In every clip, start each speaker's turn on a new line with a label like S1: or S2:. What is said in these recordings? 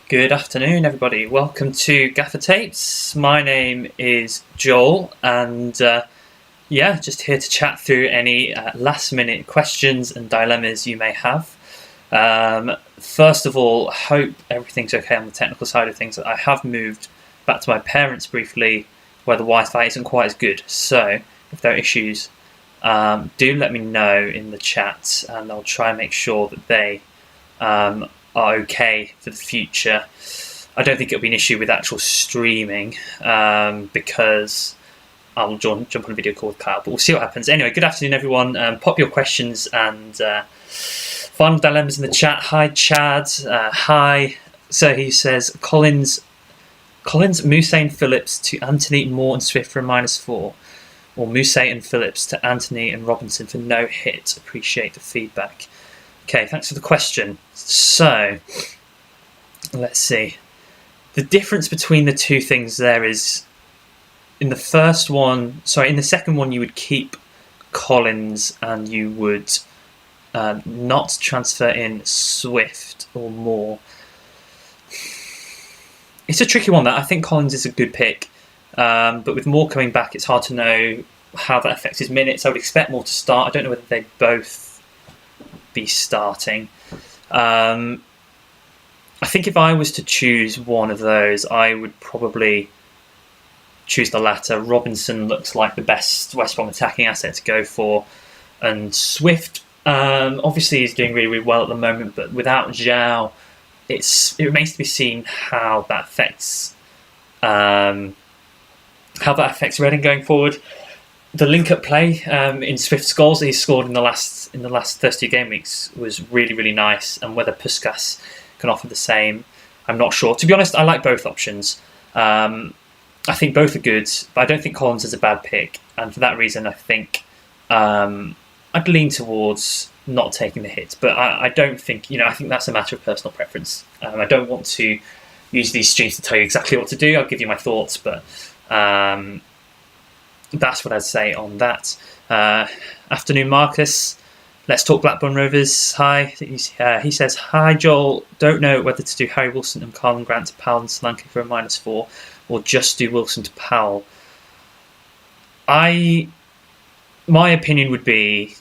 S1: Good afternoon, everybody. Welcome to GAFFR Tapes. My name is Joel, and just here to chat through any last-minute questions and dilemmas you may have. First of all, hope everything's okay on the technical side of things. I have moved back to my parents briefly, where the Wi-Fi isn't quite as good. So, if there are issues, do let me know in the chat, and I'll try and make sure that they are okay for the future. I don't think it'll be an issue with actual streaming because I'll jump on a video call with Kyle, but we'll see what happens. Anyway, good afternoon, everyone. Pop your questions and final dilemmas in the chat. Hi, Chad. Hi. So he says, Collins, Mousse and Phillips to Anthony, Moore and Swift for a -4. Or Mousse and Phillips to Anthony and Robinson for no hit. Appreciate the feedback. Okay, thanks for the question. So, let's see. The difference between the two things there is, in the second one you would keep Collins and you would not transfer in Swift or Moore. It's a tricky one. That I think Collins is a good pick, but with Moore coming back, it's hard to know how that affects his minutes. I would expect Moore to start. I don't know whether they'd both be starting. I think if I was to choose one of those, I would probably choose the latter. Robinson looks like the best West Brom attacking asset to go for, and Swift obviously is doing really, really well at the moment, but without Zhao, it remains to be seen how that affects Reading going forward. The link-up play in Swift's goals that he scored in the last 30 game weeks was really, really nice, and whether Puskas can offer the same, I'm not sure. To be honest, I like both options. I think both are good, but I don't think Collins is a bad pick, and for that reason, I think I'd lean towards not taking the hit. But I don't think, I think that's a matter of personal preference. I don't want to use these streams to tell you exactly what to do. I'll give you my thoughts, but that's what I'd say on that. Afternoon, Marcus. Let's talk Blackburn Rovers. Hi. He says, hi, Joel. Don't know whether to do Harry Wilson and Carlin Grant to Powell and Solanke for a -4 or just do Wilson to Powell. My opinion would be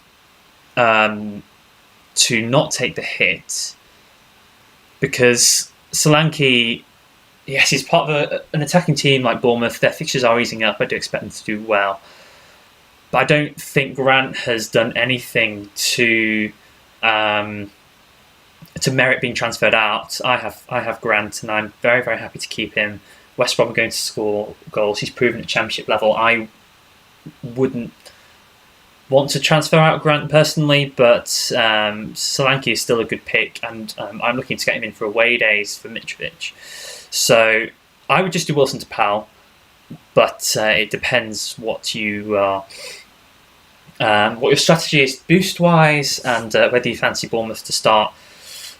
S1: to not take the hit because Solanke, yes, he's part of an attacking team like Bournemouth. Their fixtures are easing up. I do expect them to do well. But I don't think Grant has done anything to merit being transferred out. I have Grant, and I'm very, very happy to keep him. West Brom are going to score goals. He's proven at Championship level. I wouldn't want to transfer out Grant personally, but Solanke is still a good pick, and I'm looking to get him in for away days for Mitrovic. So I would just do Wilson to Powell, but it depends what your strategy is boost wise, and whether you fancy Bournemouth to start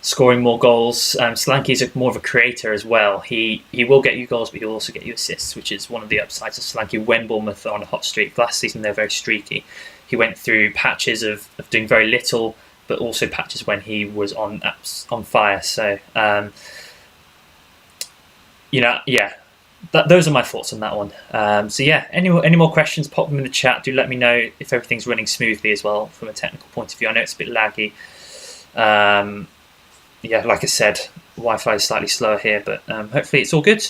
S1: scoring more goals. Solanke is more of a creator as well. He will get you goals, but he'll also get you assists, which is one of the upsides of Solanke when Bournemouth are on a hot streak. Last season they're very streaky. He went through patches of doing very little, but also patches when he was on fire. So those are my thoughts on that one. Any more questions, pop them in the chat. Do let me know if everything's running smoothly as well from a technical point of view. I know it's a bit laggy. Like I said, Wi-Fi is slightly slower here, but hopefully it's all good.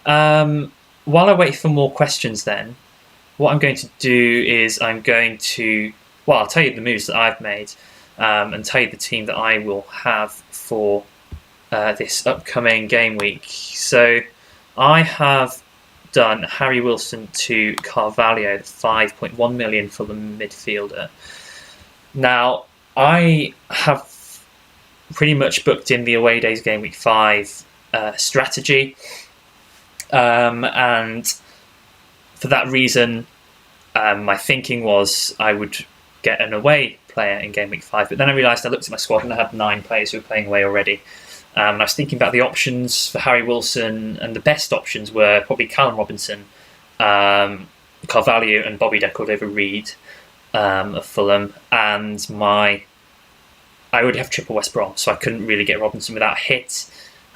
S1: While I wait for more questions then, what I'm going to do is I'll tell you the moves that I've made and tell you the team that I will have for this upcoming game week. So I have done Harry Wilson to Carvalho, 5.1 million for the midfielder. Now, I have pretty much booked in the away days game week 5 strategy, and for that reason, my thinking was I would get an away player in game week 5, but then I realised I looked at my squad and I had 9 players who were playing away already. And I was thinking about the options for Harry Wilson, and the best options were probably Callum Robinson, Carvalho, and Bobby De Cordova-Reid of Fulham. And I would have triple West Brom, so I couldn't really get Robinson without a hit.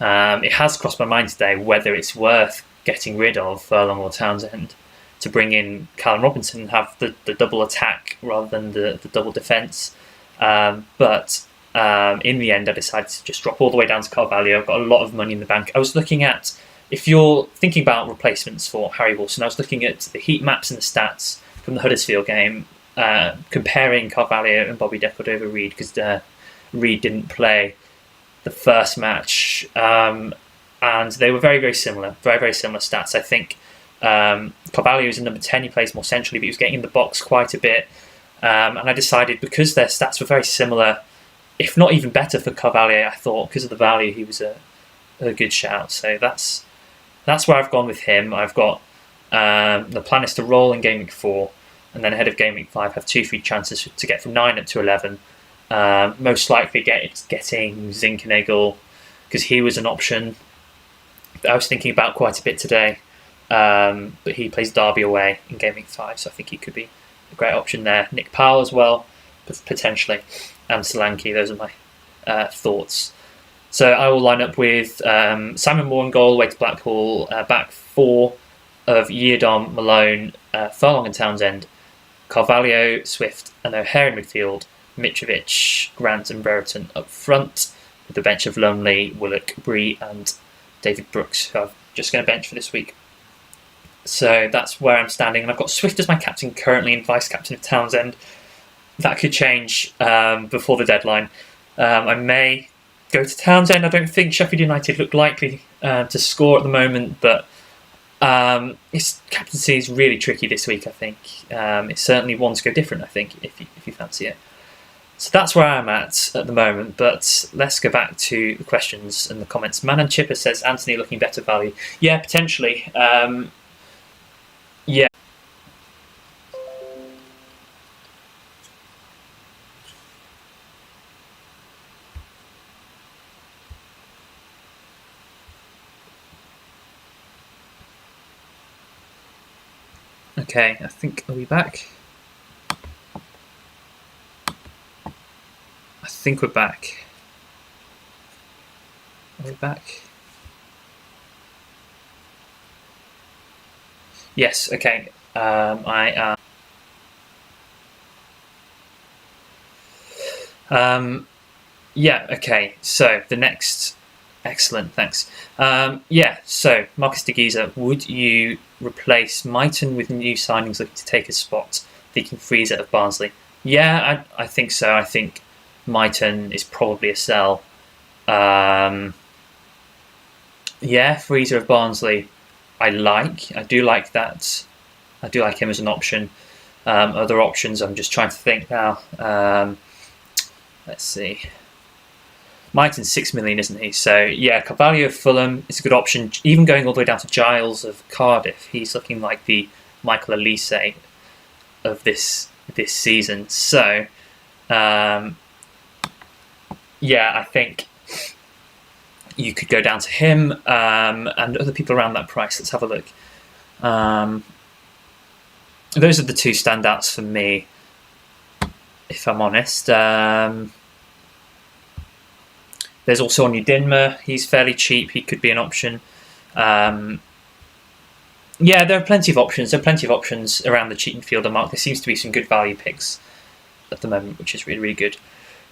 S1: It has crossed my mind today whether it's worth getting rid of Furlong or Townsend to bring in Callum Robinson and have the double attack rather than the double defence. But in the end, I decided to just drop all the way down to Carvalho. I've got a lot of money in the bank. I was looking at, if you're thinking about replacements for Harry Wilson, I was looking at the heat maps and the stats from the Huddersfield game, comparing Carvalho and Bobby Decordova-Reid, because Reid didn't play the first match, and they were very, very similar stats. I think Carvalho is a number 10, he plays more centrally, but he was getting in the box quite a bit, and I decided, because their stats were very similar, if not even better for Carvalho, I thought, because of the value, he was a good shout. So that's where I've gone with him. I've got the plan is to roll in game week 4, and then ahead of game week 5 have 2 free chances to get from 9 up to 11. Most likely getting Zinkernagel, because he was an option that I was thinking about quite a bit today, but he plays Derby away in game week 5, so I think he could be a great option there. Nick Powell as well, potentially, and Solanke. Those are my thoughts. So I will line up with Simon Moore in goal, away to Blackpool, back 4 of Yiadom, Malone, Furlong and Townsend, Carvalho, Swift and O'Hare in midfield, Mitrovic, Grant and Brereton up front, with the bench of Lumley, Willock, Bree and David Brooks, who I'm just going to bench for this week. So that's where I'm standing, and I've got Swift as my captain currently and vice-captain of Townsend. That could change before the deadline. I may go to Townsend. I don't think Sheffield United look likely to score at the moment, but his captaincy is really tricky this week, I think. It's certainly one to go different, I think, if you fancy it. So that's where I'm at the moment, but let's go back to the questions and the comments. Man and Chipper says, Anthony looking better value. Yeah, potentially. Yeah. Okay, I think, are we back? I think we're back. Are we back? Yes, okay. I am. Yeah, okay. So the next. Excellent, thanks. Yeah, so Marcus de Giza, would you replace Mighton with new signings looking to take his spot, thinking Freezer of Barnsley? Yeah, I think so. I think Mighton is probably a sell. Yeah, Freezer of Barnsley, I do like that. I do like him as an option. Other options, I'm just trying to think now. Let's see. Mighton's 6 million, isn't he? So yeah, Carvalho of Fulham is a good option. Even going all the way down to Giles of Cardiff, he's looking like the Michael Elise of this season. So yeah, I think you could go down to him and other people around that price. Let's have a look. Those are the 2 standouts for me, if I'm honest. There's also Onyu Dinma. He's fairly cheap. He could be an option. Yeah, there are plenty of options. There are plenty of options around the cheap midfielder mark. There seems to be some good value picks at the moment, which is really, really good.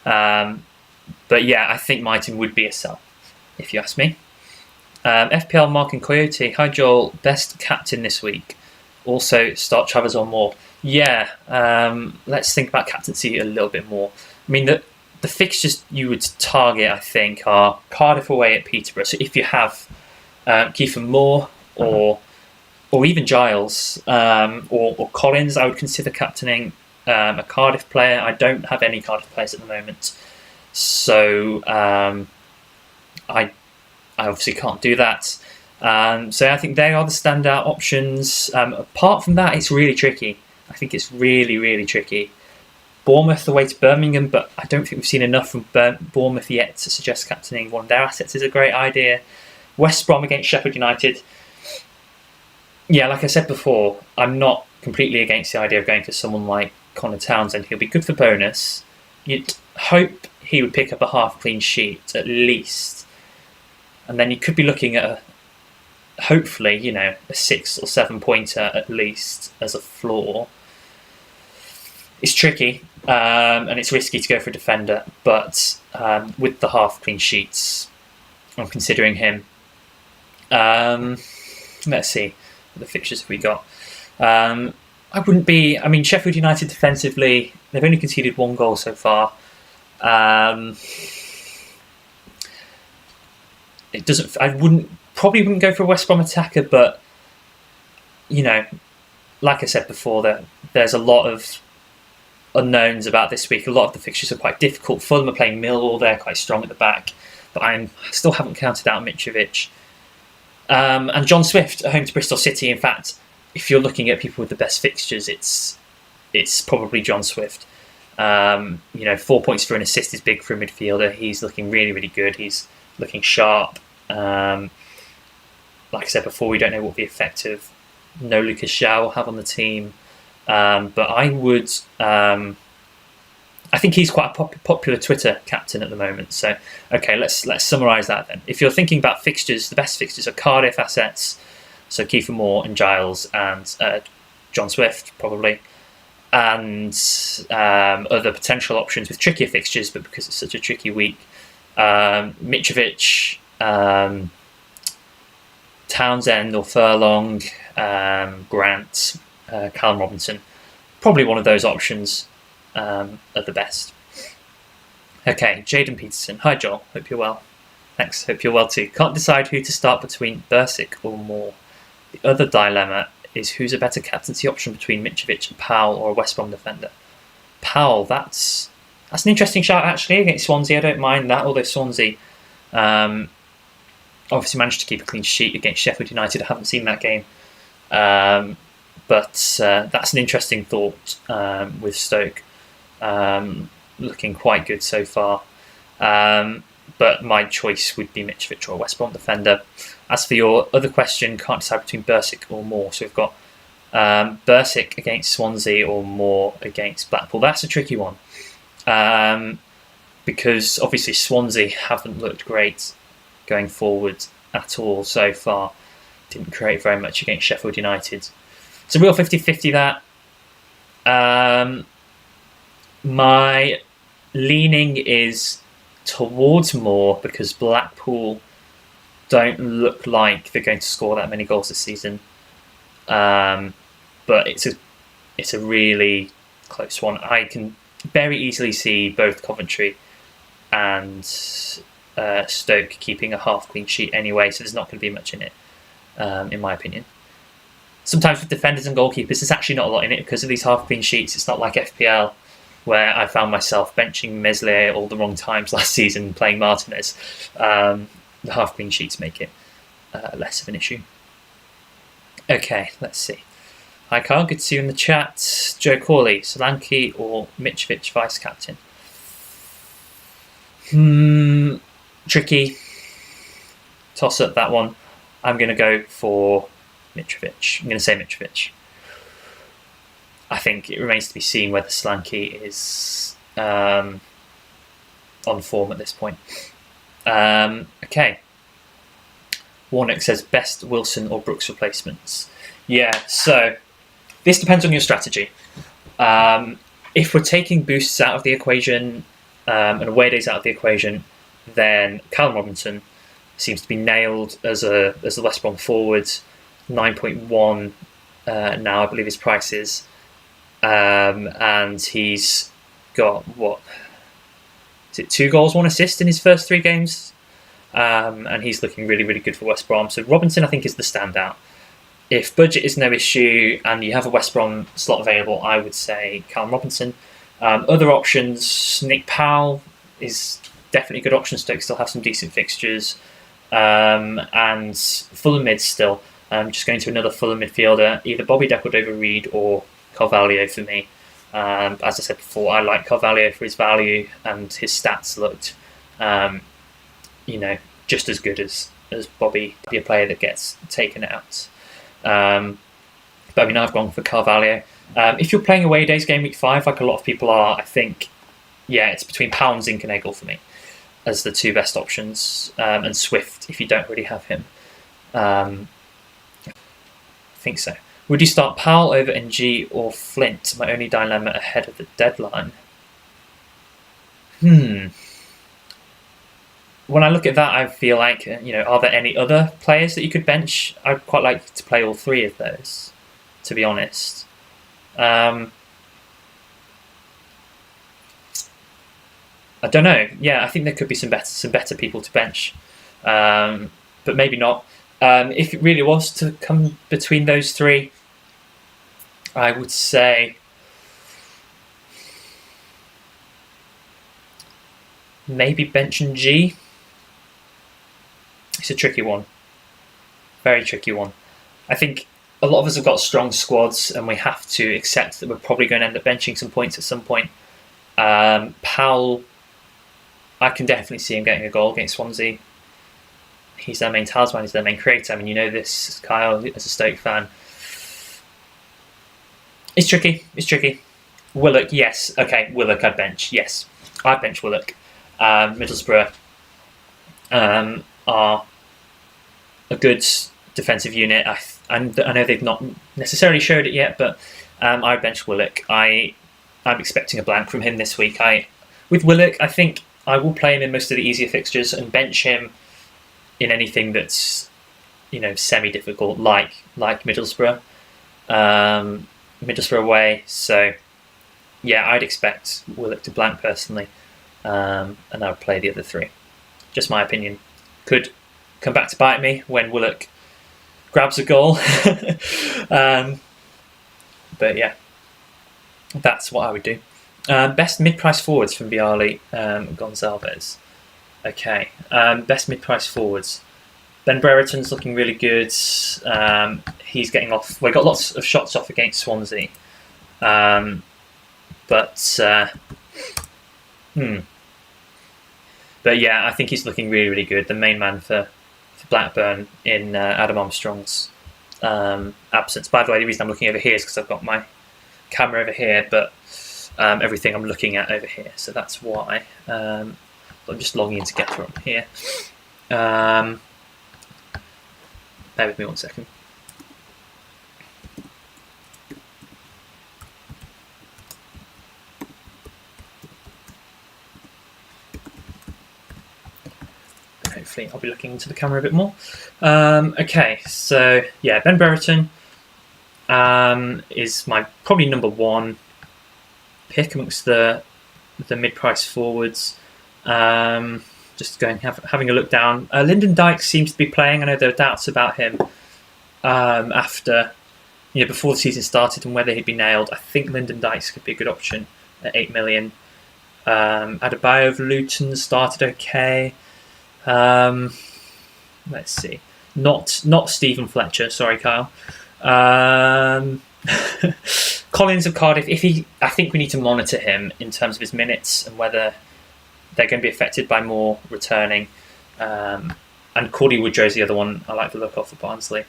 S1: But yeah, I think Mighton would be a sell, if you ask me. FPL Mark and Coyote. Hi Joel, best captain this week. Also start Travers or more. Yeah, let's think about captaincy a little bit more. I mean, the fixtures you would target, I think, are Cardiff away at Peterborough. So if you have Kiefer Moore or even Giles or Collins, I would consider captaining a Cardiff player. I don't have any Cardiff players at the moment, so I obviously can't do that. So I think they are the standout options. Apart from that, it's really tricky. I think it's really, really tricky. Bournemouth away to Birmingham, but I don't think we've seen enough from Bournemouth yet to suggest captaining one of their assets is a great idea. West Brom against Sheffield United. Yeah, like I said before, I'm not completely against the idea of going for someone like Connor Townsend. He'll be good for bonus. You'd hope he would pick up a half clean sheet at least. and then you could be looking at hopefully, a 6 or 7 pointer at least as a floor. It's tricky, and it's risky to go for a defender, but with the half clean sheets, I'm considering him. Let's see, what the fixtures have we got? Sheffield United defensively, they've only conceded 1 goal so far. Probably wouldn't go for a West Brom attacker, but like I said before, there's a lot of unknowns about this week. A lot of the fixtures are quite difficult. Fulham are playing Millwall, they're quite strong at the back, but I still haven't counted out Mitrovic. And John Swift at home to Bristol City. In fact, if you're looking at people with the best fixtures, it's probably John Swift. 4 points for an assist is big for a midfielder. He's looking really, really good. He's looking sharp. Like I said before, we don't know what the effect of no Lucas Shaw will have on the team. But I think he's quite a popular Twitter captain at the moment. So, okay, let's summarise that then. If you're thinking about fixtures, the best fixtures are Cardiff assets, so Kiefer Moore and Giles and John Swift probably, and other potential options with trickier fixtures, but because it's such a tricky week, Mitrovic, Townsend or Furlong, Grant, Callum Robinson, probably one of those options are the best. Okay, Jaden Peterson. Hi Joel, hope you're well. Thanks, hope you're well too. Can't decide who to start between Bursic or Moore. The other dilemma is who's a better captaincy option between Mitrovic and Powell or a West Brom defender. Powell, that's an interesting shout actually against Swansea. I don't mind that, although Swansea obviously managed to keep a clean sheet against Sheffield United. I haven't seen that game. But that's an interesting thought with Stoke. Looking quite good so far. But my choice would be Mitrovic or a West Brom defender. As for your other question, can't decide between Bursic or Moore. So we've got Bursic against Swansea or Moore against Blackpool. That's a tricky one. Because obviously Swansea haven't looked great going forward at all so far. Didn't create very much against Sheffield United. It's a real 50-50 that. My leaning is towards Moore because Blackpool don't look like they're going to score that many goals this season. But it's a really close one. I can very easily see both Coventry and Stoke keeping a half clean sheet anyway, so there's not going to be much in it, in my opinion. Sometimes with defenders and goalkeepers, there's actually not a lot in it because of these half clean sheets. It's not like FPL, where I found myself benching Meslier all the wrong times last season, playing Martinez. The half clean sheets make it less of an issue. Okay, let's see. Hi Carl, good to see you in the chat. Joe Corley, Solanke or Mitrovic vice captain? Tricky. Toss up that one. I'm going to go for Mitrovic. I'm going to say Mitrovic. I think it remains to be seen whether Solanke is on form at this point. Okay. Warnock says best Wilson or Brooks replacements. Yeah, so this depends on your strategy. If we're taking boosts out of the equation and away days out of the equation, then Callum Robinson seems to be nailed as a West Brom forward. 9.1 now, I believe his price is. And he's got, is it 2 goals, 1 assist in his first 3 games? And he's looking really, really good for West Brom. So Robinson, I think, is the standout. If budget is no issue and you have a West Brom slot available, I would say Callum Robinson. Other options, Nick Powell is definitely a good option. Stoke still have some decent fixtures. And Fulham mid still. Just going to another Fulham midfielder, either Bobby Decordova-Reid or Carvalho for me. As I said before, I like Carvalho for his value, and his stats looked, just as good as Bobby, a player that gets taken out. But I've gone for Carvalho. If you're playing away days game week 5, like a lot of people are, I think, it's between Powell and Zinchenko for me. as the two best options, and Swift if you don't really have him. I think so. Would you start Powell over NG or Flint? My only dilemma ahead of the deadline. When I look at that, I feel like, are there any other players that you could bench? I'd quite like to play all three of those, to be honest. I don't know. Yeah, I think there could be some better people to bench, but maybe not. If it really was to come between those three, I would say maybe bench and G. It's a tricky one. Very tricky one. I think a lot of us have got strong squads, and we have to accept that we're probably going to end up benching some points at some point. Powell, I can definitely see him getting a goal against Swansea. He's their main talisman, he's their main creator. I mean, you know this, Kyle, as a Stoke fan. It's tricky. Willock, yes. Okay, Willock I'd bench, yes. I'd bench Willock. Middlesbrough are a good defensive unit. I know they've not necessarily showed it yet, but I'd bench Willock. I'm expecting a blank from him this week. With Willock, I think I will play him in most of the easier fixtures and bench him in anything that's semi-difficult, like Middlesbrough. Middlesbrough away. So yeah, I'd expect Willock to blank personally, and I would play the other three. Just my opinion. Could come back to bite me when Willock grabs a goal. But yeah, that's what I would do. Best mid-price forwards from Viali, Gonzalez. Okay, best mid-price forwards. Ben Brereton's looking really good. He's getting off. We got lots of shots off against Swansea, but yeah, I think he's looking really, really good. The main man for Blackburn in Adam Armstrong's absence. By the way, the reason I'm looking over here is because I've got my camera over here, but everything I'm looking at over here. So that's why. I'm just logging into GAFFR on here. Bear with me 1 second. Hopefully I'll be looking into the camera a bit more. Okay, so yeah, Ben Brereton is my probably number one pick amongst the mid-price forwards. Just having a look down. Lyndon Dykes seems to be playing. I know there are doubts about him after, before the season started and whether he'd be nailed. I think Lyndon Dykes could be a good option at 8 million. Adebayo of Luton started okay. Let's see. Not Stephen Fletcher. Sorry, Kyle. Collins of Cardiff. I think we need to monitor him in terms of his minutes and whether they're going to be affected by more returning. And Cordy Woodrow is the other one I like the look of for Barnsley.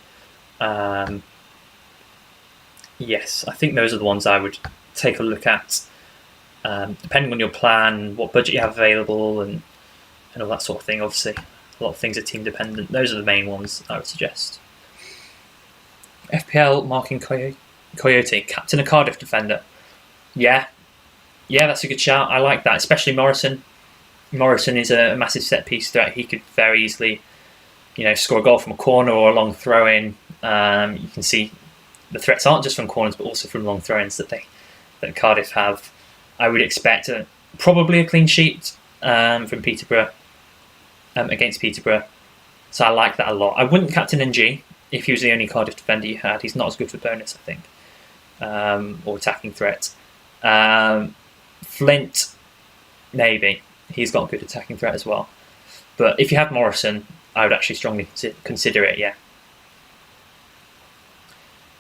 S1: Yes, I think those are the ones I would take a look at, depending on your plan, what budget you have available, and all that sort of thing. Obviously, a lot of things are team dependent. Those are the main ones I would suggest. FPL Marking Coyote, captain a Cardiff defender. Yeah, that's a good shout. I like that, especially Morrison. Morrison is a massive set piece threat. He could very easily, score a goal from a corner or a long throw in. You can see the threats aren't just from corners, but also from long throw-ins that Cardiff have. I would expect probably a clean sheet from Peterborough against Peterborough. So I like that a lot. I wouldn't captain NG if he was the only Cardiff defender you had. He's not as good for bonus, I think, or attacking threat. Flint, maybe. He's got a good attacking threat as well. But if you have Morrison, I would actually strongly consider it, yeah.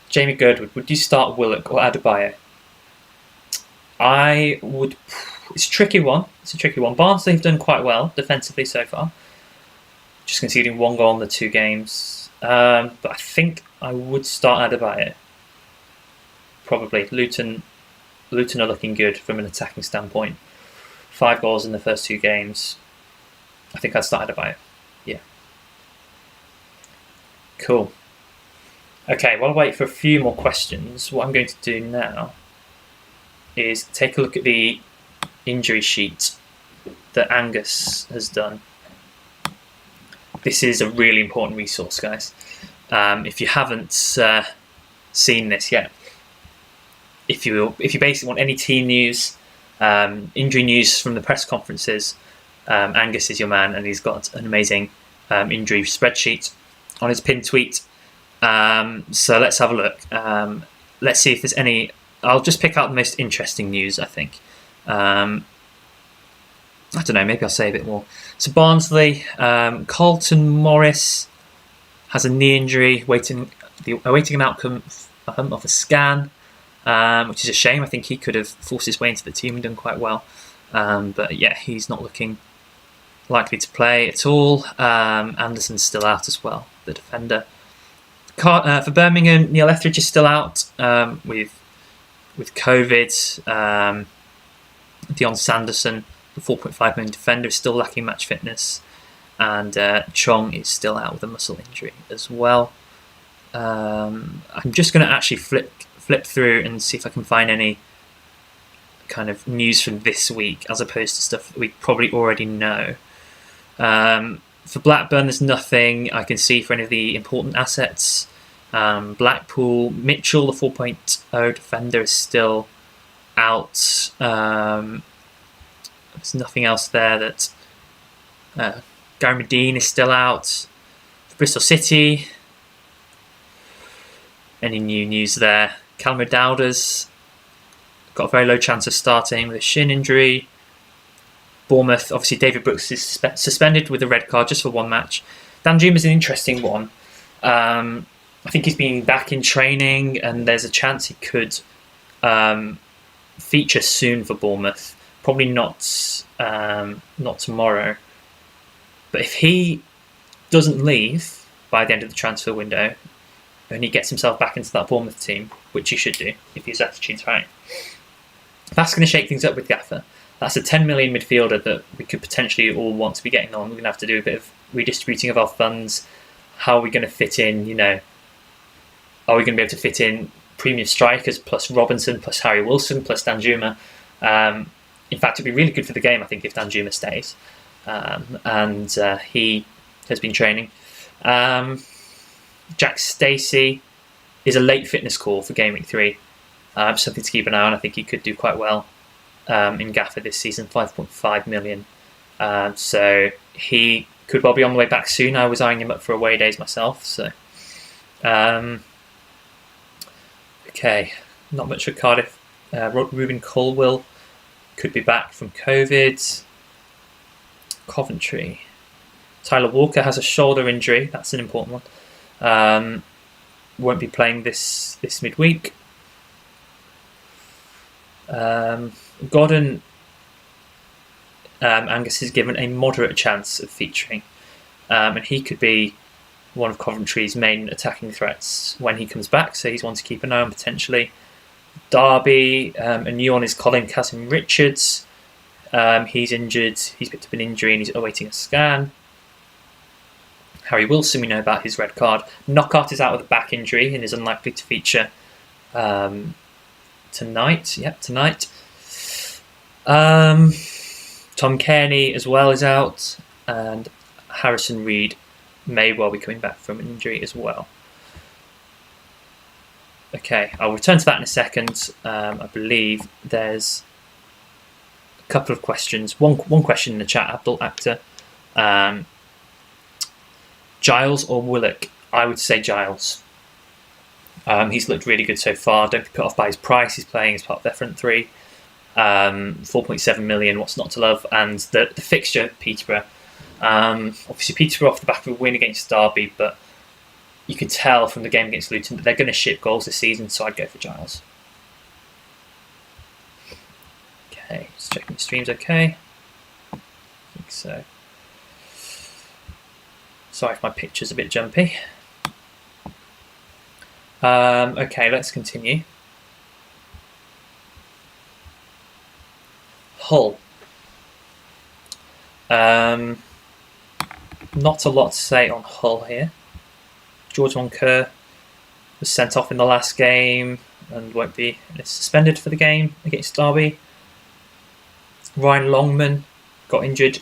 S1: Jamie Girdwood, would you start Willock or Adebayo? I would. It's a tricky one. Barnsley have done quite well defensively so far, just conceding one goal in the 2 games. But I think I would start Adebayo. Probably. Luton are looking good from an attacking standpoint. 5 goals in the first 2 games. I think I'd start Adebayo. Yeah. Cool. Okay, while I wait for a few more questions, what I'm going to do now is take a look at the injury sheet that Angus has done. This is a really important resource, guys. If you haven't seen this yet, if you basically want any team news, injury news from the press conferences, Angus is your man, and he's got an amazing injury spreadsheet on his pinned tweet. So let's have a look. Let's see if there's any. I'll just pick out the most interesting news, I think. I don't know, maybe I'll say a bit more. So Barnsley, Carlton Morris has a knee injury, awaiting an outcome of a scan, which is a shame. I think he could have forced his way into the team and done quite well. But yeah, he's not looking likely to play at all. Anderson's still out as well, the defender. For Birmingham, Neil Etheridge is still out with COVID. Dion Sanderson, the 4.5 million defender, is still lacking match fitness, and Chong is still out with a muscle injury as well. I'm just going to actually flip through and see if I can find any kind of news from this week as opposed to stuff that we probably already know. For Blackburn, there's nothing I can see for any of the important assets. Blackpool, Mitchell, the 4.0 defender, is still out. There's nothing else there. That Gary Medine is still out. For Bristol City, any new news there? Callum O'Dowda's got a very low chance of starting with a shin injury. Bournemouth, obviously David Brooks is suspended with a red card just for one match. Danjuma's an interesting one. I think he's been back in training, and there's a chance he could feature soon for Bournemouth. Probably not tomorrow. But if he doesn't leave by the end of the transfer window, and he gets himself back into that Bournemouth team, which he should do if his attitude's right, that's going to shake things up with Gaffer. That's a 10 million midfielder that we could potentially all want to be getting on. We're going to have to do a bit of redistributing of our funds. How are we going to fit in, are we going to be able to fit in premium strikers plus Robinson plus Harry Wilson plus Danjuma? In fact, it'd be really good for the game, I think, if Danjuma stays. And he has been training. Jack Stacey is a late fitness call for Game Week 3. Something to keep an eye on. I think he could do quite well in Gaffer this season, 5.5 million. So he could well be on the way back soon. I was eyeing him up for away days myself. So, okay, not much for Cardiff. Ruben Colwill could be back from COVID. Coventry, Tyler Walker has a shoulder injury. That's an important one. Won't be playing this midweek. Gordon, Angus is given a moderate chance of featuring, and he could be one of Coventry's main attacking threats when he comes back, so he's one to keep an eye on potentially. Derby, a new one is Colin Kazim-Richards. He's injured. He's picked up an injury and he's awaiting a scan. Harry Wilson, we know about his red card. Knockaert is out with a back injury and is unlikely to feature tonight. Yep, tonight. Tom Kearney as well is out, and Harrison Reed may well be coming back from an injury as well. Okay, I'll return to that in a second. I believe there's a couple of questions. One question in the chat, Abdul Akhtar. Giles or Willock? I would say Giles. He's looked really good so far. Don't be put off by his price. He's playing as part of their front three. 4.7 million, what's not to love? And the fixture, Peterborough. Obviously, Peterborough off the back of a win against Derby, but you can tell from the game against Luton that they're going to ship goals this season, so I'd go for Giles. Okay, just checking the stream's okay. I think so. Sorry if my picture's a bit jumpy. Okay, let's continue. Hull. Not a lot to say on Hull here. George Moncur was sent off in the last game and won't be suspended for the game against Derby. Ryan Longman got injured,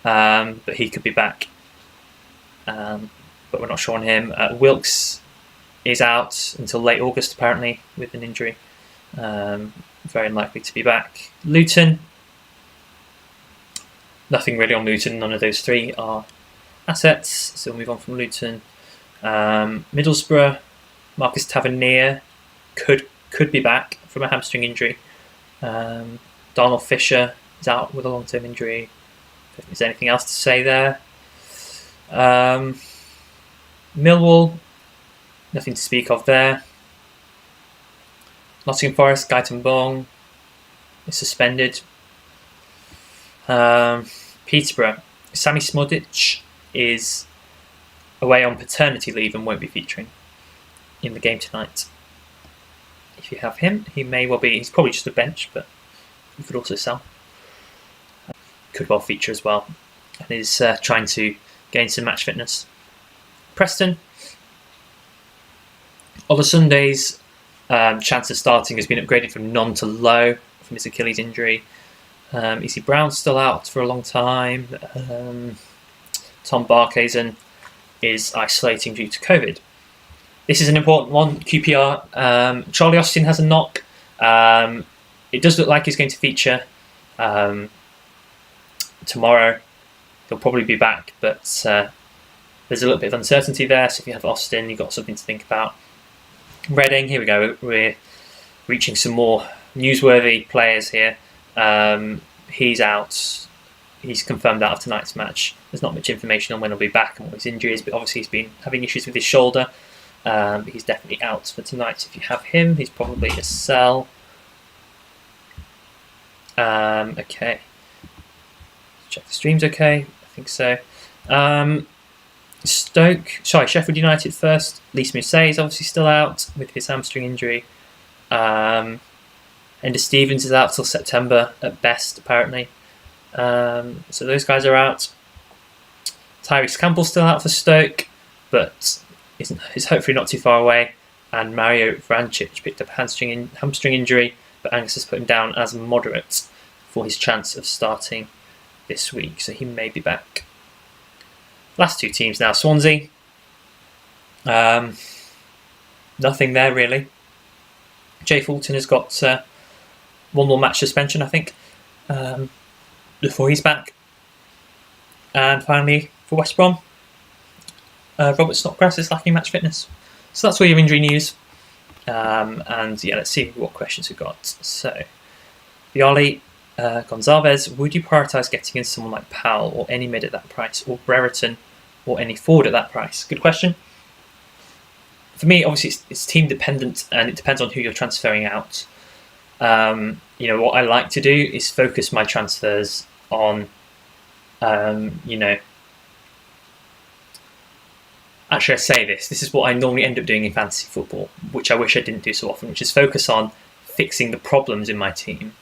S1: but he could be back. But we're not sure on him. Wilkes is out until late August, apparently, with an injury. Very unlikely to be back. Luton, nothing really on Luton. None of those three are assets, so we'll move on from Luton. Middlesbrough, Marcus Tavernier could be back from a hamstring injury. Darnell Fisher is out with a long-term injury. If there's anything else to say there. Millwall, nothing to speak of there. Nottingham Forest, Gaitan Bong is suspended. Peterborough, Sami Smodic is away on paternity leave and won't be featuring in the game tonight. If you have him, he may well be. He's probably just a bench, but you could also sell. Could well feature as well, and is trying to gain some match fitness. Preston, Olasunday's chance of starting has been upgraded from none to low from his Achilles injury. Easy Brown's still out for a long time. Tom Barkhuizen is isolating due to COVID. This is an important one, QPR. Charlie Austin has a knock. It does look like he's going to feature tomorrow. He'll probably be back, but there's a little bit of uncertainty there. So if you have Austin, you've got something to think about. Reading, here we go. We're reaching some more newsworthy players here. He's out. He's confirmed out of tonight's match. There's not much information on when he'll be back and what his injury is, but obviously he's been having issues with his shoulder. But he's definitely out for tonight. If you have him, he's probably a sell. Okay. Check the stream's okay. I think so. Sheffield United first. Lys Mousset is obviously still out with his hamstring injury. Enda Stevens is out till September at best, apparently. So those guys are out. Tyrese Campbell's still out for Stoke, but is hopefully not too far away. And Mario Vrancic picked up a hamstring injury, but Angus has put him down as moderate for his chance of starting this week, so he may be back. Last two teams now. Swansea. Nothing there really. Jay Fulton has got one more match suspension, I think, before he's back. And finally, for West Brom, Robert Snodgrass is lacking match fitness. So that's all your injury news. And yeah, let's see what questions we've got. So, Violi, Gonzalez, would you prioritise getting in someone like Powell or any mid at that price, or Brereton or any forward at that price? Good question. For me, obviously, it's team dependent and it depends on who you're transferring out. What I like to do is focus my transfers on, Actually, I say this is what I normally end up doing in fantasy football, which I wish I didn't do so often, which is focus on fixing the problems in my team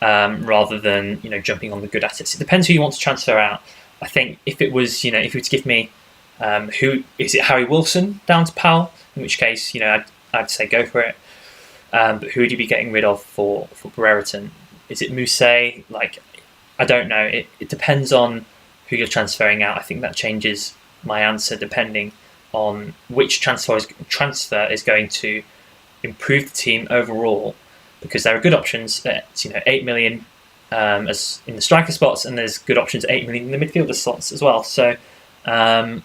S1: rather than, jumping on the good assets. It depends who you want to transfer out. I think if it was, if you were to give me, who is it, Harry Wilson down to Powell, in which case, I'd say go for it. But who would you be getting rid of for Brereton? Is it Mousset? I don't know. It depends on who you're transferring out. I think that changes my answer depending on which transfer is going to improve the team overall, because there are good options at 8 million as in the striker spots, and there's good options at 8 million in the midfielder slots as well. So I'd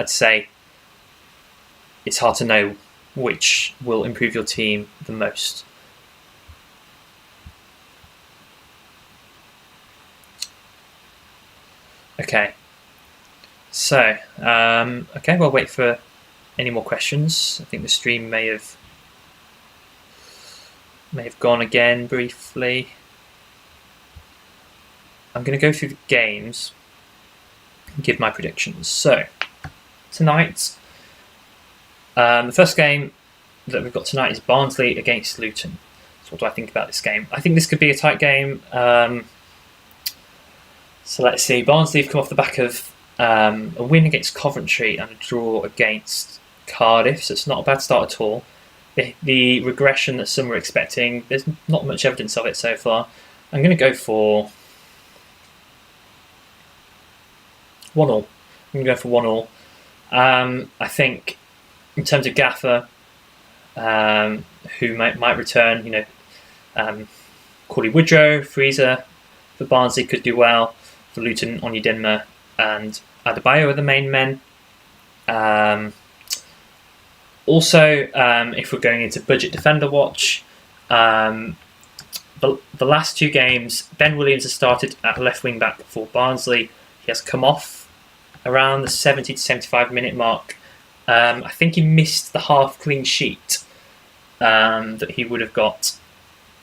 S1: say it's hard to know which will improve your team the most. Okay. So, we'll wait for any more questions. I think the stream may have gone again briefly. I'm going to go through the games and give my predictions. So, tonight, the first game that we've got tonight is Barnsley against Luton. So what do I think about this game? I think this could be a tight game. So let's see. Barnsley have come off the back of a win against Coventry and a draw against Cardiff, so it's not a bad start at all. The regression that some were expecting, there's not much evidence of it so far. I'm going to go for 1-0. I'm going to go for 1-0. I think in terms of GAFFR, who might return, Corley Woodrow, Freezer for Barnsley could do well. For Luton, Onyedinma and Adebayo are the main men. Also, if we're going into budget defender watch, the last two games, Ben Williams has started at left wing back for Barnsley. He has come off around the 70 to 75 minute mark. I think he missed the half clean sheet that he would have got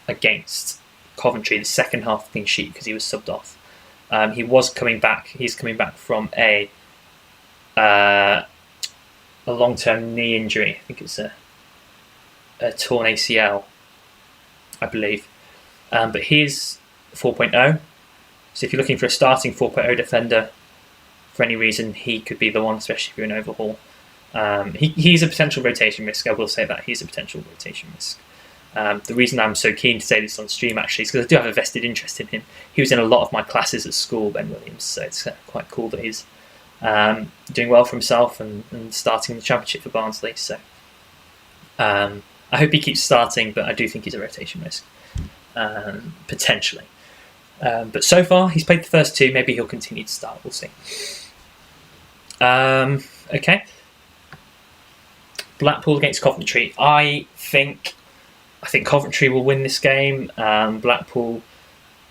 S1: against Coventry, the second half clean sheet, because he was subbed off. He was coming back. He's coming back from a long-term knee injury. I think it's a torn ACL, I believe. But he's 4.0. So if you're looking for a starting 4.0 defender, for any reason, he could be the one, especially if you're in overhaul. He's a potential rotation risk. I will say that he's a potential rotation risk. The reason I'm so keen to say this on stream actually is because I do have a vested interest in him. He was in a lot of my classes at school, Ben Williams, so it's quite cool that he's doing well for himself and starting the championship for Barnsley. So I hope he keeps starting, but I do think he's a rotation risk, potentially. But so far, he's played the first two. Maybe he'll continue to start. We'll see. Okay. Blackpool against Coventry. I think Coventry will win this game. Blackpool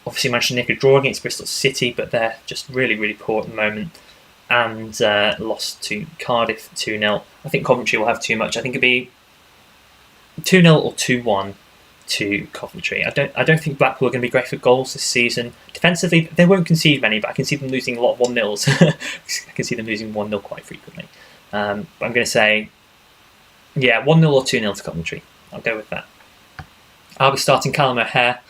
S1: obviously managed to nick a draw against Bristol City, but they're just really, really poor at the moment. And lost to Cardiff 2-0. I think Coventry will have too much. I think it'll be 2-0 or 2-1 to Coventry. I don't think Blackpool are going to be great for goals this season. Defensively, they won't concede many, but I can see them losing a lot of 1-0s. I can see them losing 1-0 quite frequently. But I'm going to say, 1-0 or 2-0 to Coventry. I'll go with that. I'll be starting Callum O'Hare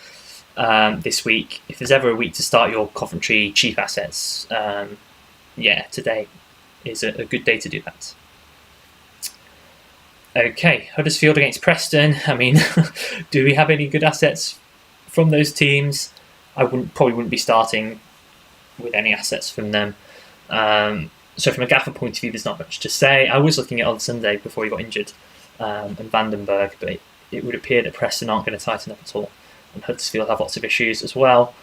S1: this week. If there's ever a week to start your Coventry cheap assets, today is a good day to do that. Okay, Huddersfield against Preston. I mean, do we have any good assets from those teams? I probably wouldn't be starting with any assets from them. So from a GAFFR point of view, there's not much to say. I was looking at on Sunday before he got injured, and Vandenberg, but it would appear that Preston aren't going to tighten up at all, and Huddersfield have lots of issues as well.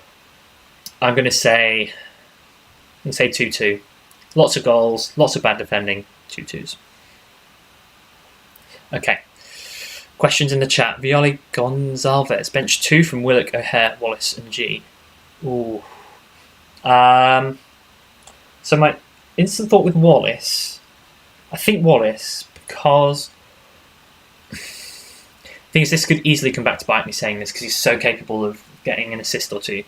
S1: I'm going to say 2-2. Lots of goals, lots of bad defending, 2-2s. Okay. Questions in the chat. Violi Gonzalez, bench 2 from Willock, O'Hare, Wallace and G. Ooh. So my instant thought with Wallace, I think Wallace, because this could easily come back to bite me saying this because he's so capable of getting an assist or two.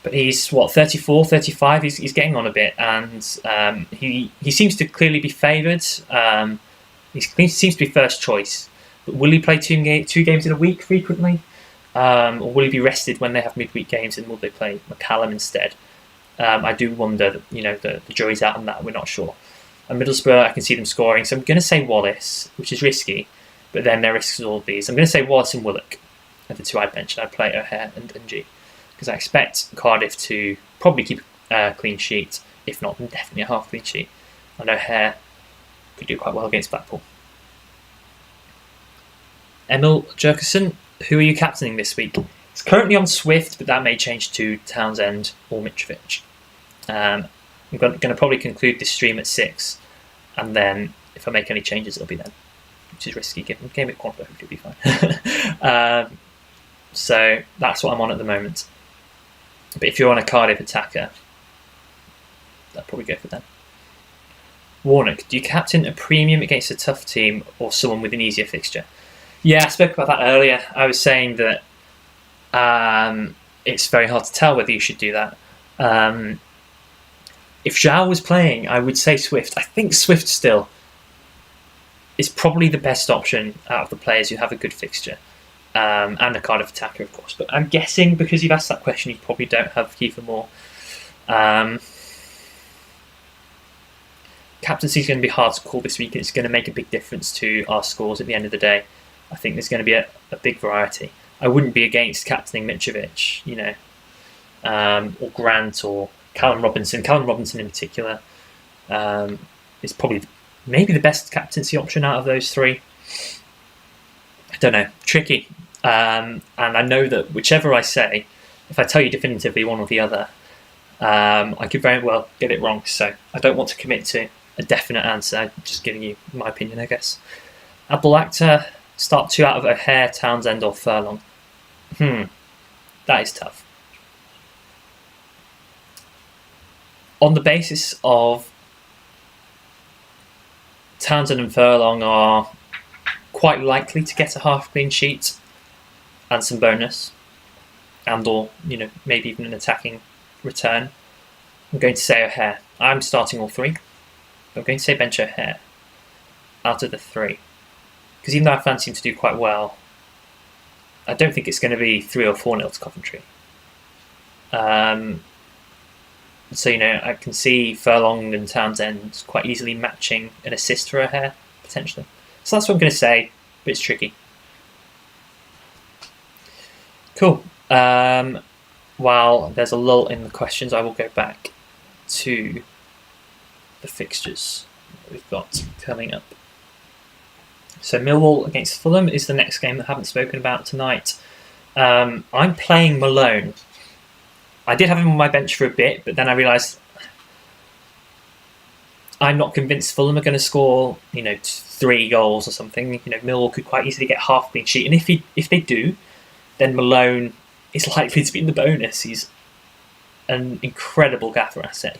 S1: But he's, 34, 35? He's getting on a bit, and he seems to clearly be favoured. He seems to be first choice. But will he play two games in a week frequently? Or will he be rested when they have midweek games, and will they play McCallum instead? I do wonder, the jury's out on that. We're not sure. And Middlesbrough, I can see them scoring. So I'm going to say Wallace, which is risky. But then there are risks with all of these. I'm going to say Wallace and Willock are the two I'd mention. I'd play O'Hare and G. Because I expect Cardiff to probably keep a clean sheet, if not definitely a half clean sheet. I know O'Hare could do quite well against Blackpool. Emil Jerkerson, who are you captaining this week? It's currently on Swift, but that may change to Townsend or Mitrovic. I'm going to probably conclude this stream at 6, and then if I make any changes, it'll be then, which is risky given game at Quanto, hopefully it'll be fine. So that's what I'm on at the moment. But if you're on a Cardiff attacker, I'd probably go for them. Warnock, do you captain a premium against a tough team or someone with an easier fixture? Yeah, I spoke about that earlier. I was saying that it's very hard to tell whether you should do that. If Zhao was playing, I would say Swift. I think Swift still is probably the best option out of the players who have a good fixture. And a Cardiff attacker, of course. But I'm guessing, because you've asked that question, you probably don't have Kiefer Moore. Captaincy is going to be hard to call this week, and it's going to make a big difference to our scores at the end of the day. I think there's going to be a big variety. I wouldn't be against captaining Mitrovic, or Grant or Callum Robinson. Callum Robinson in particular is probably maybe the best captaincy option out of those three. I don't know, tricky. And I know that whichever I say, if I tell you definitively one or the other, I could very well get it wrong. So I don't want to commit to a definite answer. I'm just giving you my opinion, I guess. Abdul Akhtar, start 2 out of O'Hare, Townsend or Furlong. That is tough. On the basis of Townsend and Furlong are quite likely to get a half clean sheet and some bonus, and or maybe even an attacking return, I'm going to say O'Hare. I'm starting all 3. I'm going to say bench O'Hare out of the 3, because even though I fancy him to do quite well, I don't think it's going to be 3 or 4-0 to Coventry. So I can see Furlong and Townsend quite easily matching an assist for O'Hare potentially. So that's what I'm going to say, but it's tricky. Cool. While there's a lull in the questions, I will go back to the fixtures that we've got coming up. So Millwall against Fulham is the next game that I haven't spoken about tonight. I'm playing Malone. I did have him on my bench for a bit, but then I realised I'm not convinced Fulham are going to score 3 goals or something. Millwall could quite easily get half clean sheet, and if they do, then Malone is likely to be in the bonus. He's an incredible GAFFR asset.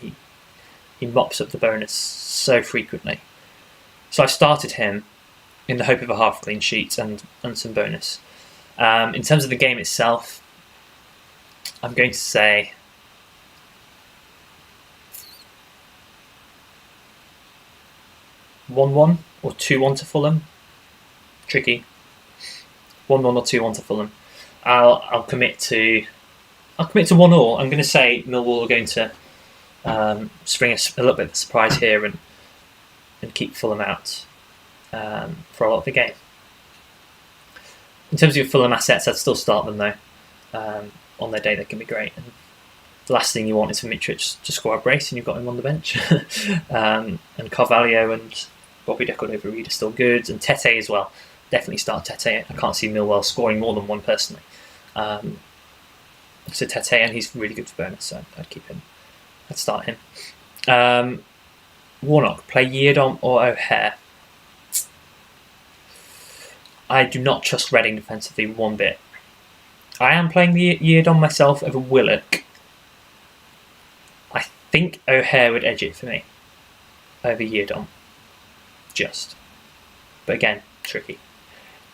S1: He mops up the bonus so frequently. So I started him in the hope of a half clean sheet and some bonus. In terms of the game itself, I'm going to say (1-1) or 2-1 to Fulham. Tricky. 1-1 or 2-1 to Fulham. I'll commit to 1-1. I'm going to say Millwall are going to spring a little bit of a surprise here and keep Fulham out for a lot of the game. In terms of your Fulham assets, I'd still start them though. On their day, they can be great. And the last thing you want is for Mitrovic to score a brace, and you've got him on the bench. And Carvalho and Bobby De Cordova-Reid are still good, and Tete as well. Definitely start Tete. I can't see Millwall scoring more than one personally. So Tete, and he's really good for bonus, so I'd keep him. I'd start him. Warnock, play Yeardom or O'Hare. I do not trust Reading defensively one bit. I am playing the Yeardom myself over Willock. I think O'Hare would edge it for me over Yeardom. But again, tricky.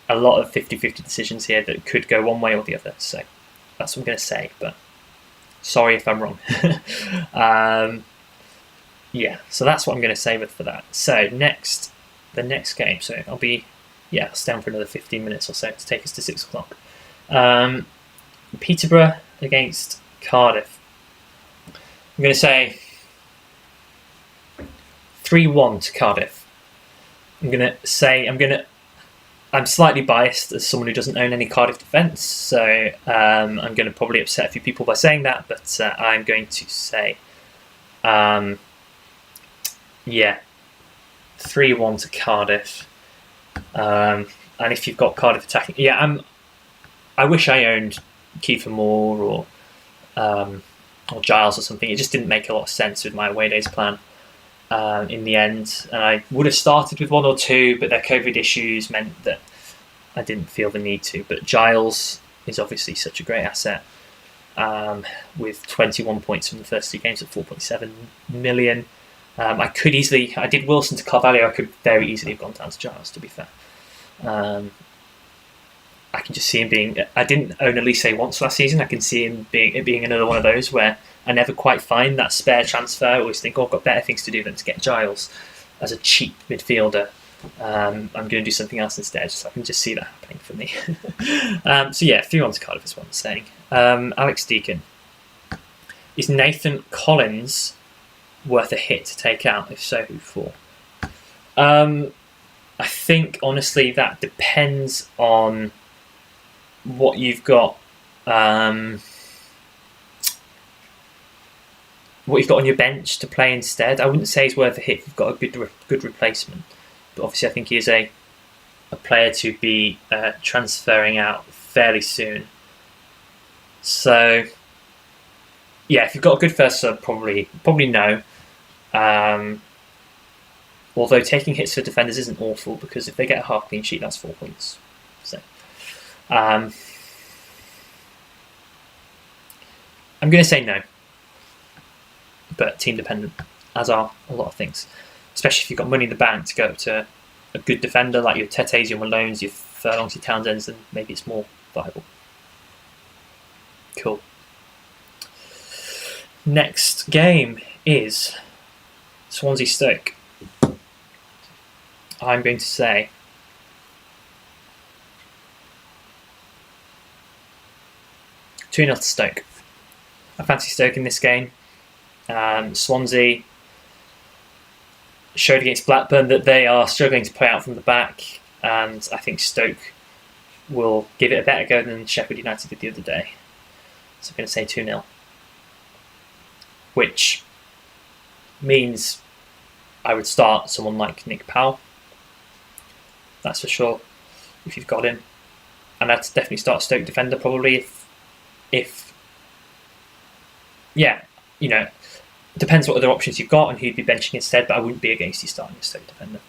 S1: A lot of 50-50 decisions here that could go one way or the other. So that's what I'm going to say, but sorry if I'm wrong. So that's what I'm going to say for that. So the next game. So I'll be stay on for another 15 minutes or so to take us to 6 o'clock. Peterborough against Cardiff. I'm going to say 3-1 to Cardiff. I'm slightly biased as someone who doesn't own any Cardiff defence, so I'm going to probably upset a few people by saying that, but I'm going to say 3-1 to Cardiff. And if you've got Cardiff attacking, I wish I owned Kiefer Moore or Giles or something. It just didn't make a lot of sense with my away days plan in the end. And I would have started with 1 or 2, but their COVID issues meant that I didn't feel the need to. But Giles is obviously such a great asset with 21 points from the first 2 games at 4.7 million. I did Wilson to Carvalho. I could very easily have gone down to Giles, to be fair. I can just see him being... I didn't own Elise once last season. I can see him being another one of those where I never quite find that spare transfer. I always think, I've got better things to do than to get Giles as a cheap midfielder. I'm going to do something else instead. So I can just see that happening for me. 3-1 to Cardiff is what I'm saying. Alex Deacon. Is Nathan Collins worth a hit to take out? If so, who for? I think, honestly, that depends on what you've got. What you've got on your bench to play instead. I wouldn't say he's worth a hit if you've got a good replacement. But obviously, I think he is a player to be transferring out fairly soon. So, yeah, if you've got a good first sub, probably no. Although taking hits for defenders isn't awful, because if they get a half clean sheet, that's 4 points. So, I'm going to say no. But team dependent, as are a lot of things. Especially if you've got money in the bank to go up to a good defender like your Tetes, your Malones, your Furlongs, your Townsends, then maybe it's more viable. Cool. Next game is Swansea Stoke. I'm going to say 2-0 to Stoke. I fancy Stoke in this game. Swansea showed against Blackburn that they are struggling to play out from the back, and I think Stoke will give it a better go than Sheffield United did the other day. So I'm going to say 2-0. Which means I would start someone like Nick Powell. That's for sure, if you've got him. And I'd definitely start Stoke defender probably if yeah, you know, depends what other options you've got and who'd be benching instead, but I wouldn't be against you starting a Stoke defender.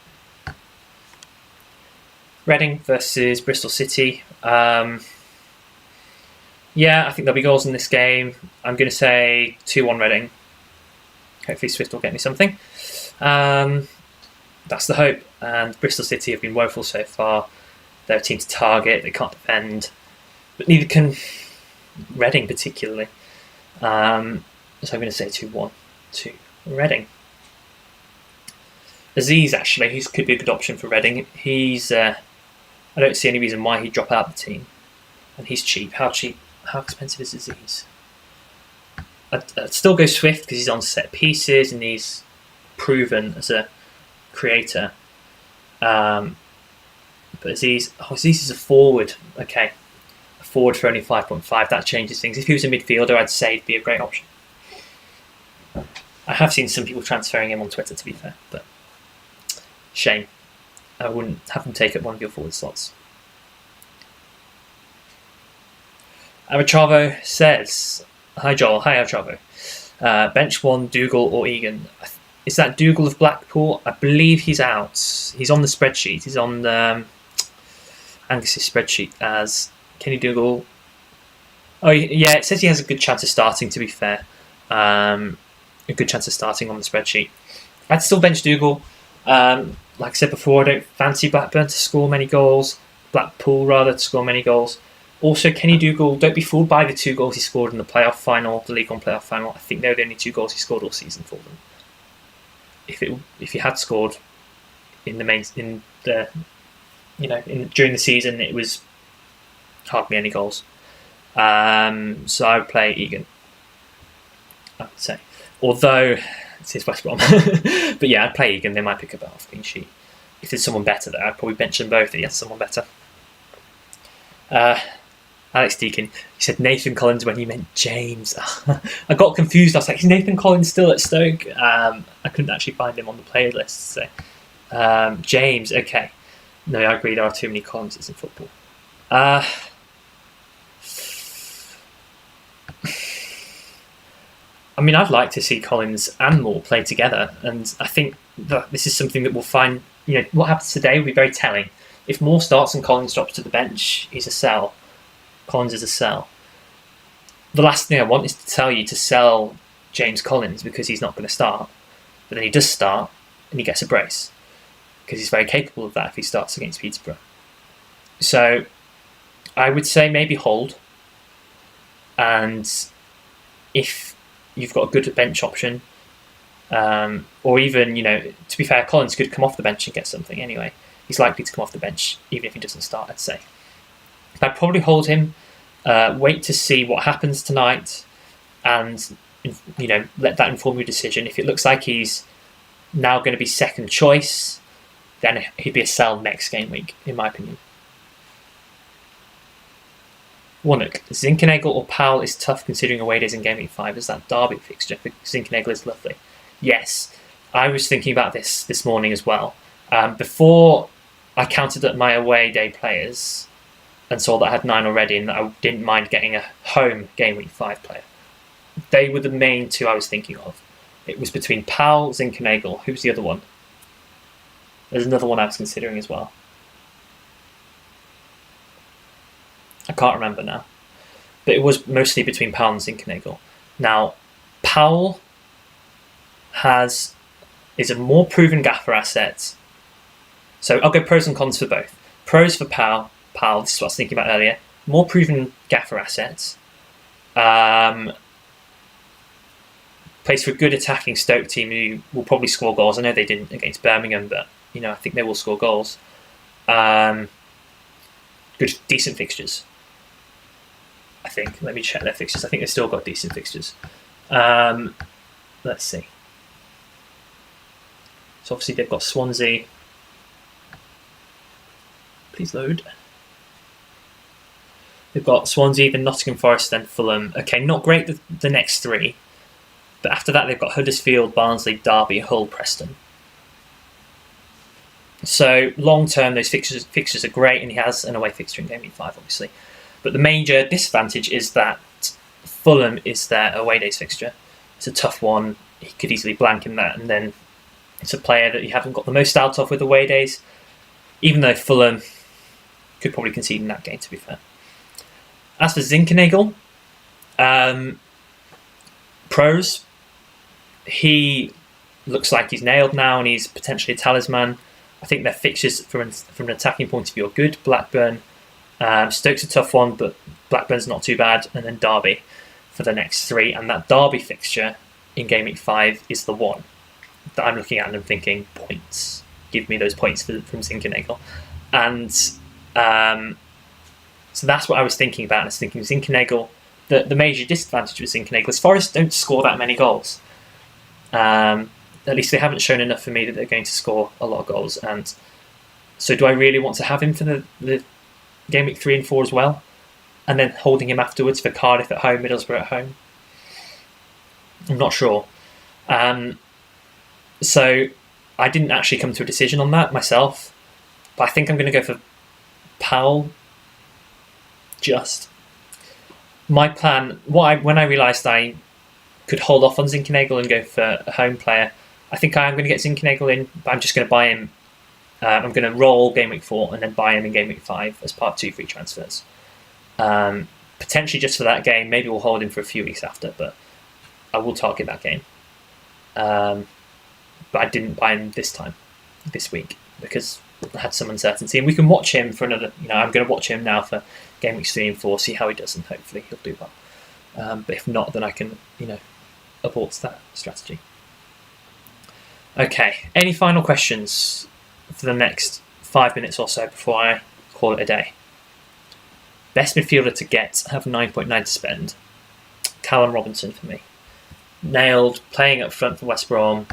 S1: Reading versus Bristol City. Yeah, I think there'll be goals in this game. I'm going to say 2-1 Reading. Hopefully Swift will get me something. That's the hope. And Bristol City have been woeful so far. They're a team to target. They can't defend. But neither can Reading particularly. So I'm going to say 2-1 to Reading. Aziz, actually, he could be a good option for Reading. He's I don't see any reason why he'd drop out of the team. And he's cheap. How cheap? How expensive is Aziz? I'd still go Swift because he's on set pieces and he's proven as a creator. But Aziz is a forward. Okay. A forward for only 5.5. That changes things. If he was a midfielder, I'd say he'd be a great option. I have seen some people transferring him on Twitter, to be fair, but shame. I wouldn't have them take up one of your forward slots. Arachavo says, "Hi Joel, hi Arachavo. Bench one, Dougal or Egan? Is that Dougal of Blackpool? I believe he's out. He's on the spreadsheet. He's on Angus's spreadsheet as Kenny Dougal. Oh yeah, it says he has a good chance of starting. To be fair, a good chance of starting on the spreadsheet. I'd still bench Dougal. Like I said before, I don't fancy Blackburn to score many goals. Blackpool rather to score many goals. Also, Kenny Dougal, don't be fooled by the 2 goals he scored in the playoff final, the League One playoff final. I think they were the only 2 goals he scored all season for them. If he had scored in during the season, it was hardly any goals. So I would play Egan, I would say. Although it's his West Brom, but yeah, I'd play Egan. They might pick up a half clean sheet. If there's someone better there, I'd probably bench them both. If he has someone better. Alex Deakin, he said Nathan Collins when he meant James. I got confused. I was like, is Nathan Collins still at Stoke? I couldn't actually find him on the playlist. So James, okay. No, I agree. There are too many Collinses in football. I mean, I'd like to see Collins and Moore play together, and I think that this is something that we'll find. What happens today will be very telling. If Moore starts and Collins drops to the bench, he's a sell. Collins is a sell. The last thing I want is to tell you to sell James Collins because he's not going to start. But then he does start and he gets a brace because he's very capable of that if he starts against Peterborough. So I would say maybe hold. And if you've got a good bench option, or even, to be fair, Collins could come off the bench and get something anyway. He's likely to come off the bench, even if he doesn't start, I'd say. I'd probably hold him, wait to see what happens tonight, and let that inform your decision. If it looks like he's now going to be second choice, then he'd be a sell next game week, in my opinion. Warnock, Zinchenko or Powell is tough considering away days in game week 5. Is that Derby fixture for Zinchenko is lovely? Yes, I was thinking about this morning as well. Before I counted up my away day players and saw that I had 9 already, and that I didn't mind getting a home game week 5 player. They were the main 2 I was thinking of. It was between Powell, Zinchenko. Who's the other one? There's another one I was considering as well. I can't remember now. But it was mostly between Powell and Zinchenko. Now, Powell is a more proven GAFFR asset. So I'll go pros and cons for both. Pros for Powell, this is what I was thinking about earlier. More proven GAFFR assets. Plays for a good attacking Stoke team who will probably score goals. I know they didn't against Birmingham, but I think they will score goals. Good, decent fixtures. I think. Let me check their fixtures. I think they've still got decent fixtures. Let's see. So obviously they've got Swansea. Please load. They've got Swansea, then Nottingham Forest, then Fulham. Okay, not great the next 3. But after that they've got Huddersfield, Barnsley, Derby, Hull, Preston. So long term those fixtures are great, and he has an away fixture in game week 5 obviously. But the major disadvantage is that Fulham is their away days fixture. It's a tough one. He could easily blank in that, and then it's a player that you haven't got the most out of with away days, even though Fulham could probably concede in that game, to be fair. As for Zinchenko, pros, he looks like he's nailed now, and he's potentially a talisman. I think their fixtures from an attacking point of view are good. Blackburn, Stoke's a tough one, but Blackburn's not too bad, and then Derby for the next 3. And that Derby fixture in game week 5 is the one that I'm looking at and I'm thinking, points. Give me those points from Zinchenko. And so that's what I was thinking about. I was thinking Zinchenko, the major disadvantage with Zinchenko is Forest don't score that many goals. At least they haven't shown enough for me that they're going to score a lot of goals. And so do I really want to have him for the game week 3 and 4 as well? And then holding him afterwards for Cardiff at home, Middlesbrough at home? I'm not sure. So I didn't actually come to a decision on that myself. But I think I'm going to go for Powell. Just. My plan, when I realised I could hold off on Zinchenko and go for a home player, I think I am going to get Zinchenko in, but I'm just going to buy him. I'm going to roll game week 4 and then buy him in game week 5 as part of 2 free transfers. Potentially just for that game. Maybe we'll hold him for a few weeks after, but I will target that game. But I didn't buy him this week, because I had some uncertainty. And we can watch him for another, I'm going to watch him now for game weeks 3 and 4, see how he does, and hopefully he'll do well. But if not, then I can, abort that strategy. Okay, any final questions for the next 5 minutes or so before I call it a day? Best midfielder to get, I have 9.9 to spend. Callum Robinson for me. Nailed, playing up front for West Brom,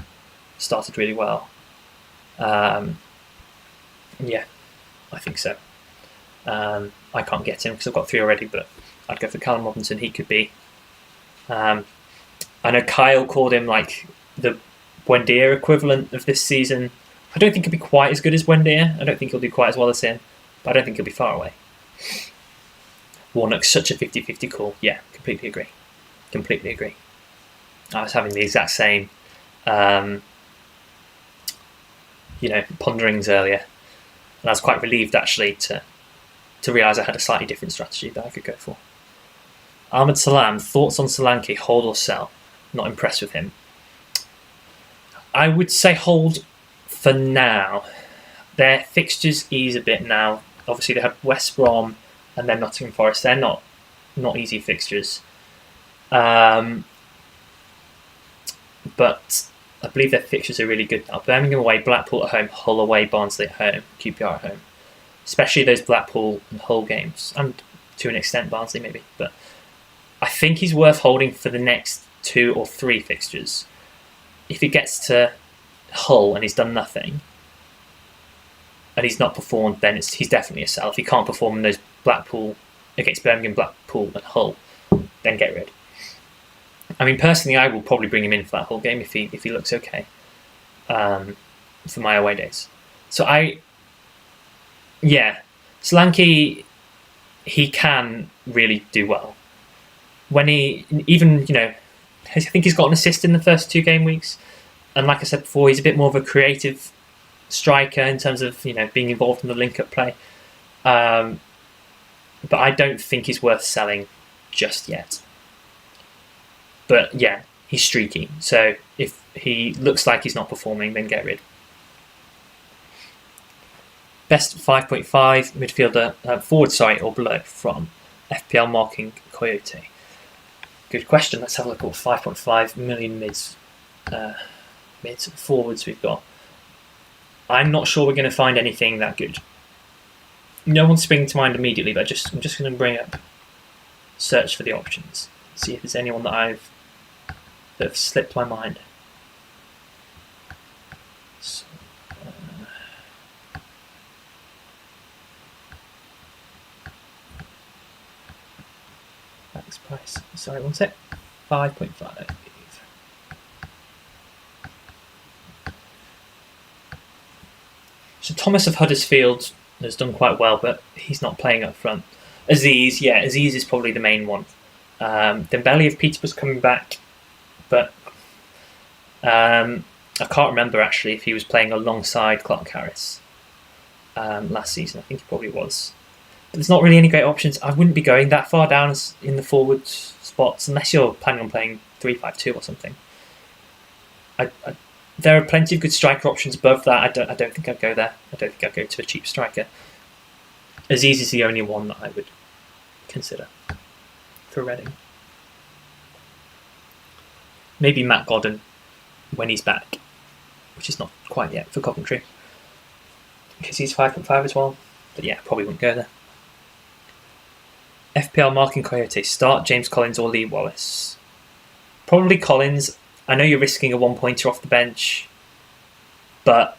S1: started really well. Yeah, I think so. I can't get him because I've got 3 already, but I'd go for Callum Robinson. He could be. I know Kyle called him like the Buendia equivalent of this season. I don't think he'll be quite as good as Buendia. I don't think he'll do quite as well as him, but I don't think he'll be far away. Warnock's such a 50-50 call. Yeah, completely agree. I was having the exact same ponderings earlier, and I was quite relieved actually to realise I had a slightly different strategy that I could go for. Ahmed Salam, thoughts on Solanke, hold or sell? Not impressed with him. I would say hold for now. Their fixtures ease a bit now. Obviously they have West Brom and then Nottingham Forest. They're not easy fixtures. But I believe their fixtures are really good now. Birmingham away, Blackpool at home, Hull away, Barnsley at home, QPR at home. Especially those Blackpool and Hull games, and to an extent Barnsley maybe. But I think he's worth holding for the next 2 or 3 fixtures. If it gets to Hull and he's done nothing, and he's not performed, then he's definitely a sell. If he can't perform in those against Birmingham, Blackpool and Hull, then get rid. I mean, personally, I will probably bring him in for that Hull game if he looks okay for my away days. So Solanke, he can really do well. When I think he's got an assist in the first 2 game weeks, and like I said before, he's a bit more of a creative striker in terms of being involved in the link-up play. But I don't think he's worth selling just yet. But yeah, he's streaky. So if he looks like he's not performing, then get rid. Best 5.5 midfielder, forward or below from FPL Marking Coyote. Good question. Let's have a look at what 5.5 million mids forwards we've got. I'm not sure we're going to find anything that good. No one's springing to mind immediately, but I'm just going to bring up search for the options. See if there's anyone that have slipped my mind. So, max price. Sorry, one sec. 5.5. So Thomas of Huddersfield has done quite well, but he's not playing up front. Aziz is probably the main one. Dembele of Peterborough's coming back, but I can't remember actually if he was playing alongside Clark Harris last season. I think he probably was. But there's not really any great options. I wouldn't be going that far down in the forward spots unless you're planning on playing 3-5-2 or something. There are plenty of good striker options above that. I don't think I'd go there. I don't think I'd go to a cheap striker. Aziz is the only one that I would consider for Reading. Maybe Matt Godden when he's back, which is not quite yet for Coventry, because he's 5.5 as well. But yeah, probably wouldn't go there. FPL Marking Coyote, start James Collins or Lee Wallace. Probably Collins. I know you're risking a 1-pointer off the bench, but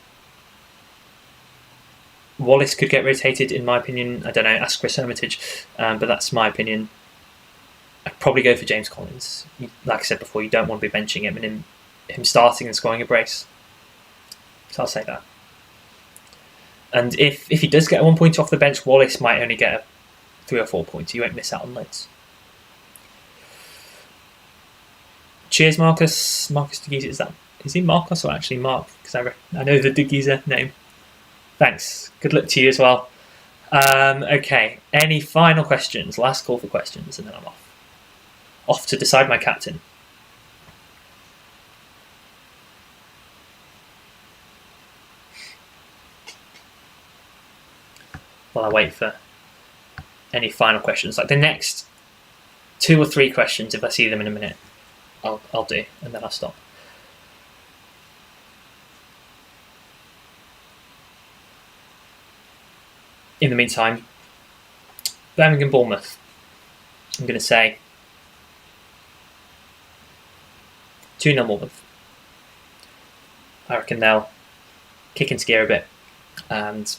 S1: Wallace could get rotated, in my opinion. I don't know, ask Chris Hermitage, but that's my opinion. I'd probably go for James Collins. Like I said before, you don't want to be benching him and him starting and scoring a brace. So I'll say that. And if he does get a 1-pointer off the bench, Wallace might only get a 3 or 4 pointer. You won't miss out on loads. Cheers, Marcus. Marcus De Giza, is he Marcus or actually Mark? Because I know the De Giza name. Thanks. Good luck to you as well. Okay. Any final questions? Last call for questions, and then I'm off. Off to decide my captain. While I wait for any final questions, like the next 2 or 3 questions, if I see them in a minute, I'll do, and then I'll stop. In the meantime, Birmingham Bournemouth. I'm going to say 2-0 Bournemouth. I reckon they'll kick into gear a bit, and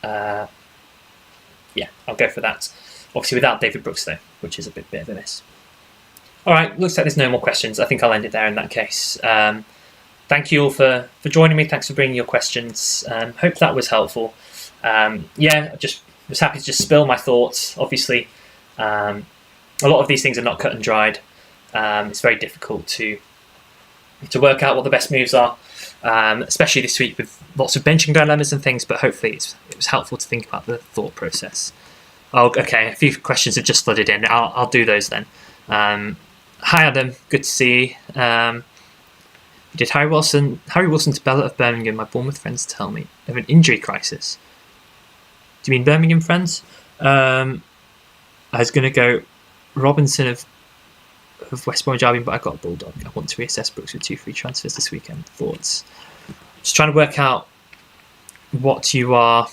S1: I'll go for that. Obviously without David Brooks though, which is a bit of a miss. Alright, looks like there's no more questions. I think I'll end it there in that case. Thank you all for joining me. Thanks for bringing your questions. Hope that was helpful. I just was happy to just spill my thoughts. Obviously, a lot of these things are not cut and dried. It's very difficult to work out what the best moves are, especially this week with lots of benching dilemmas and things, but hopefully it was helpful to think about the thought process. Oh, okay, a few questions have just flooded in. I'll do those then. Hi Adam, good to see you. Did Harry Wilson to Bella of Birmingham, my Bournemouth friends tell me, of an injury crisis? Do you mean Birmingham friends? I was going to go Robinson of West Bromwich Albion, but I got a Bulldog. I want to reassess Brooks with 2 free transfers this weekend. Thoughts? Just trying to work out what you're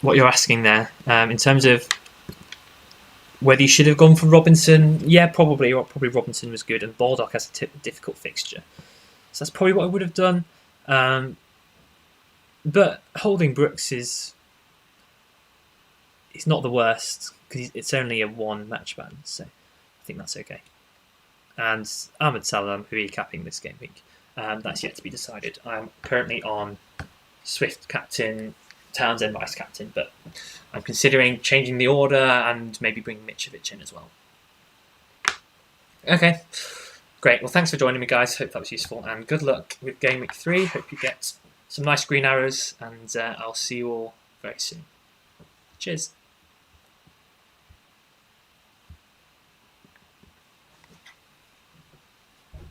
S1: asking there. In terms of Whether you should have gone for Robinson, yeah, probably. Or probably Robinson was good, and Baldock has a difficult fixture, so that's probably what I would have done. But holding Brooks is not the worst because it's only a one match ban, so I think that's okay. And Ahmed Salah, who are you capping this game week? That's yet to be decided. I'm currently on Swift captain, Townsend vice captain, but I'm considering changing the order and maybe bringing Mitrovic in as well. Okay, great. Well, thanks for joining me, guys. Hope that was useful, and good luck with game week 3. Hope you get some nice green arrows, and I'll see you all very soon. Cheers.